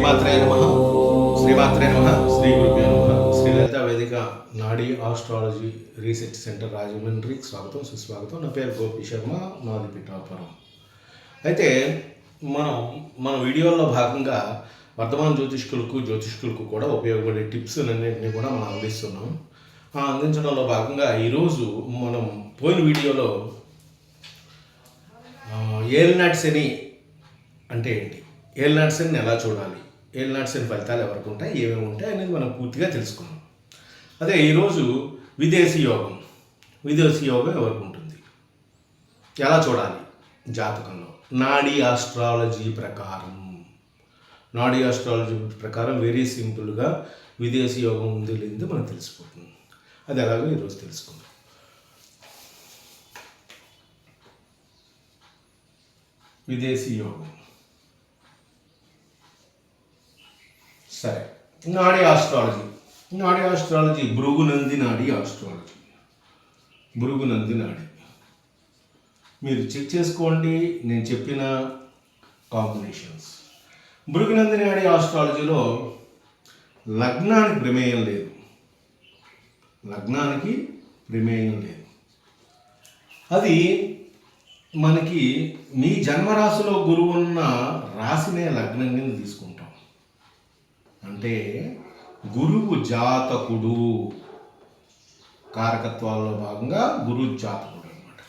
శ్రీమాత్రే నమః శ్రీమాత్రే నమః శ్రీ గురుభ్యో నమః శ్రీ లలిత వేదిక నాడీ ఆస్ట్రాలజీ రీసెర్చ్ సెంటర్ రాజమండ్రికి స్వాగతం సుస్వాగతం. నా పేరు గోపి శర్మ, మాది పిఠాపురం. అయితే మన వీడియోల్లో భాగంగా వర్తమాన జ్యోతిష్కులకు కూడా ఉపయోగపడే టిప్స్ అన్నింటినీ కూడా మనం అందిస్తున్నాం. అందించడంలో భాగంగా ఈరోజు మనం పోయిన వీడియోలో ఏలినాటి శని అంటే ఏంటి, ఏలినాటి శనిని ఎలా చూడాలి, ఏలినాటి శని ఫలితాలు ఎవరికి ఉంటాయి, ఏమేమి ఉంటాయి అనేది మనం పూర్తిగా తెలుసుకున్నాం. అదే ఈరోజు విదేశీ యోగం ఎవరికి ఉంటుంది, ఎలా చూడాలి జాతకంలో నాడీ ఆస్ట్రాలజీ ప్రకారం వెరీ సింపుల్గా విదేశీ యోగం ఉంది లేదు మనకు తెలిసిపోతుంది. అది ఎలాగో ఈరోజు తెలుసుకుందాం. విదేశీ యోగం సరే. నాడీ ఆస్ట్రాలజీ భృగునంది నాడీ ఆస్ట్రాలజీ. మీరు చెక్ చేసుకోండి నేను చెప్పిన కాంబినేషన్స్. భృగునంది నాడీ ఆస్ట్రాలజీలో లగ్నానికి ప్రమేయం లేదు. అది మనకి మీ జన్మరాశిలో గురువు ఉన్న రాశినే లగ్నం కింద తీసుకుంటాం. అంటే గురువు జాతకుడు కారకత్వాల్లో భాగంగా గురువు జాతకుడు అనమాట.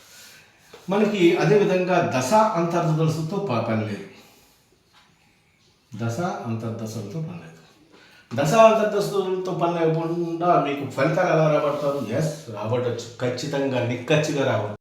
మనకి అదేవిధంగా దశ అంతర్దశలతో పని లేదు. దశ అంతర్దశలతో పని లేకుండా మీకు ఫలితాలు ఎలా రాబడతారు? రాబట్టచ్చు, ఖచ్చితంగా నిక్కచ్చిగా రాబడతారు.